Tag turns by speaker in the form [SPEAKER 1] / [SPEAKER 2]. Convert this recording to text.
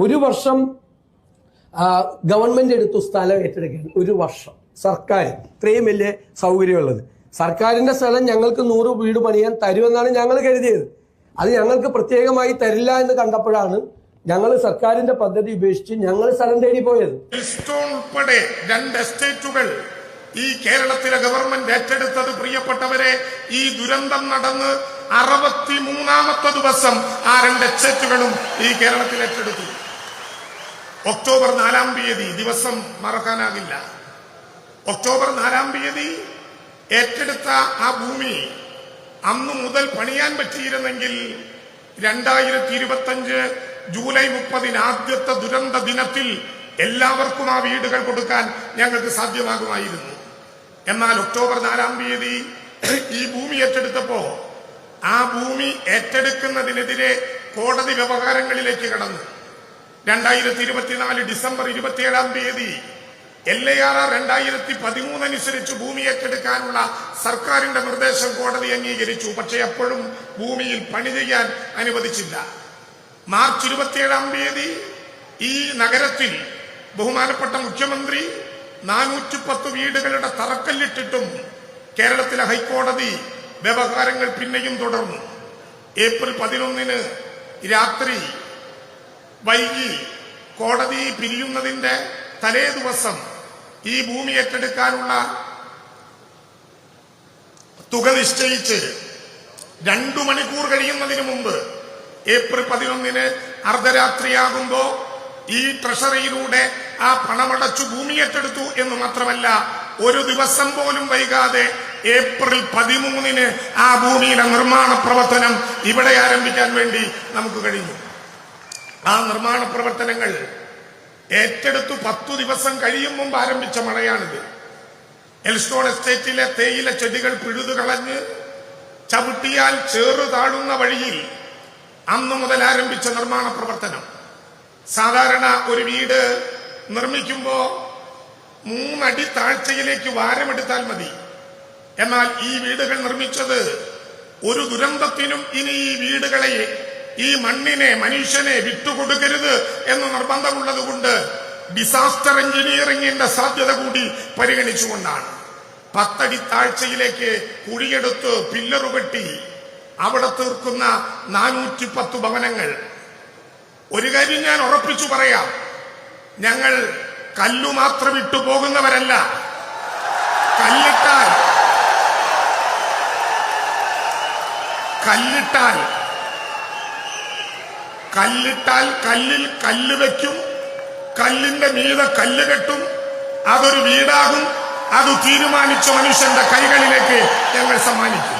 [SPEAKER 1] ഒരു വർഷം ഗവൺമെന്റ് എടുത്തു സ്ഥലം ഏറ്റെടുക്കാൻ. ഒരു വർഷം സർക്കാർ ഇത്രയും വലിയ സൗകര്യമുള്ളത് സർക്കാരിന്റെ സ്ഥലം ഞങ്ങൾക്ക് 100 വീട് പണിയാൻ തരുമെന്നാണ് ഞങ്ങൾ കരുതിയത്. അത് ഞങ്ങൾക്ക് പ്രത്യേകമായി തരില്ല എന്ന് കണ്ടപ്പോഴാണ് ഞങ്ങൾ സർക്കാരിന്റെ പദ്ധതി ഉപേക്ഷിച്ച് ഞങ്ങൾ സ്ഥലം തേടി പോയത്.
[SPEAKER 2] ഉൾപ്പെടെ 2 എസ്റ്റേറ്റുകൾ ഈ കേരളത്തിലെ ഗവൺമെന്റ് ഏറ്റെടുത്തത് പ്രിയപ്പെട്ടവരെ, ഈ ദുരന്തം നടന്ന് 63ാമത്തെ ദിവസം ആ 2 എസ്റ്റേറ്റുകളും ഈ കേരളത്തിൽ ഏറ്റെടുത്തു. ഒക്ടോബർ 4-ാം തീയതി ദിവസം മറക്കാനാകില്ല. ഒക്ടോബർ 4-ാം തീയതി ഏറ്റെടുത്ത ആ ഭൂമി അന്നു മുതൽ പണിയാൻ പറ്റിയിരുന്നെങ്കിൽ 2025 ജൂലൈ 30 ആദ്യത്തെ ദുരന്ത ദിനത്തിൽ എല്ലാവർക്കും ആ വീടുകൾ കൊടുക്കാൻ ഞങ്ങൾക്ക് സാധ്യമാകുമായിരുന്നു. എന്നാൽ ഒക്ടോബർ 4-ാം തീയതി ഈ ഭൂമി ഏറ്റെടുത്തപ്പോ ആ ഭൂമി ഏറ്റെടുക്കുന്നതിനെതിരെ കോടതി വ്യവഹാരങ്ങളിലേക്ക് കടന്നു. 2024 ഡിസംബർ 27-ാം തീയതി LAR 2013 അനുസരിച്ച് ഭൂമി ഏറ്റെടുക്കാനുള്ള സർക്കാരിന്റെ നിർദ്ദേശം കോടതി അംഗീകരിച്ചു. പക്ഷേ അപ്പോഴും ഭൂമിയിൽ പണി ചെയ്യാൻ അനുവദിച്ചില്ല. മാർച്ച് 27-ാം തീയതി ഈ നഗരത്തിൽ ബഹുമാനപ്പെട്ട മുഖ്യമന്ത്രി 410 വീടുകളുടെ തറക്കല്ലിട്ടിട്ടും കേരളത്തിലെ ഹൈക്കോടതി വ്യവഹാരങ്ങൾ പിന്നെയും തുടർന്നു. ഏപ്രിൽ 11 രാത്രി വൈകി കോടതി പിരിയുന്നതിന്റെ തലേ ദിവസം ഈ ഭൂമി ഏറ്റെടുക്കാനുള്ള തുക നിശ്ചയിച്ച് 2 മണിക്കൂർ കഴിയുന്നതിന് മുമ്പ് ഏപ്രിൽ 11 അർദ്ധരാത്രിയാകുമ്പോ ഈ ട്രഷറിയിലൂടെ ആ പണമടച്ചു ഭൂമി ഏറ്റെടുത്തു എന്ന് മാത്രമല്ല, ഒരു ദിവസം പോലും വൈകാതെ ഏപ്രിൽ 13 ആ ഭൂമിയിലെ നിർമ്മാണ പ്രവർത്തനം ഇവിടെ ആരംഭിക്കാൻ വേണ്ടി നമുക്ക് കഴിഞ്ഞു. ആ നിർമ്മാണ പ്രവർത്തനങ്ങൾ ഏറ്റെടുത്തു 10 ദിവസം കഴിയും മുമ്പ് ആരംഭിച്ച മഴയാണിത്. എൽസ്റ്റോൺ എസ്റ്റേറ്റിലെ തേയില ചെടികൾ പിഴുതുകളഞ്ഞ് ചവിട്ടിയാൽ ചേറു താഴുന്ന വഴിയിൽ അന്നു മുതൽ ആരംഭിച്ച നിർമ്മാണ പ്രവർത്തനം. സാധാരണ ഒരു വീട് നിർമ്മിക്കുമ്പോ 3 അടി താഴ്ചയിലേക്ക് വാരമെടുത്താൽ മതി. എന്നാൽ ഈ വീടുകൾ നിർമ്മിച്ചത് ഒരു ദുരന്തത്തിനും ഇനി ഈ വീടുകളെ, ഈ മണ്ണിനെ, മനുഷ്യനെ വിട്ടുകൊടുക്കരുത് എന്ന് നിർബന്ധമുള്ളതുകൊണ്ട് ഡിസാസ്റ്റർ എഞ്ചിനീയറിംഗിന്റെ സാധ്യത കൂടി പരിഗണിച്ചുകൊണ്ടാണ് 10 അടി താഴ്ചയിലേക്ക് കുഴിയെടുത്ത് പില്ലറുകെട്ടി അവിടെ തീർക്കുന്ന 410 ഭവനങ്ങൾ. ഒരു കാര്യം ഞാൻ ഉറപ്പിച്ചു പറയാം, ഞങ്ങൾ കല്ലു മാത്രം ഇട്ടു പോകുന്നവരല്ല. കല്ലിട്ടാൽ കല്ലിൽ കല്ല് വെക്കും, കല്ലിന്റെ മീതെ കല്ല് കെട്ടും, അതൊരു വീടാകും. അത് തീരുമാനിച്ച മനുഷ്യന്റെ കൈകളിലേക്ക് ഞങ്ങൾ സമ്മാനിക്കും.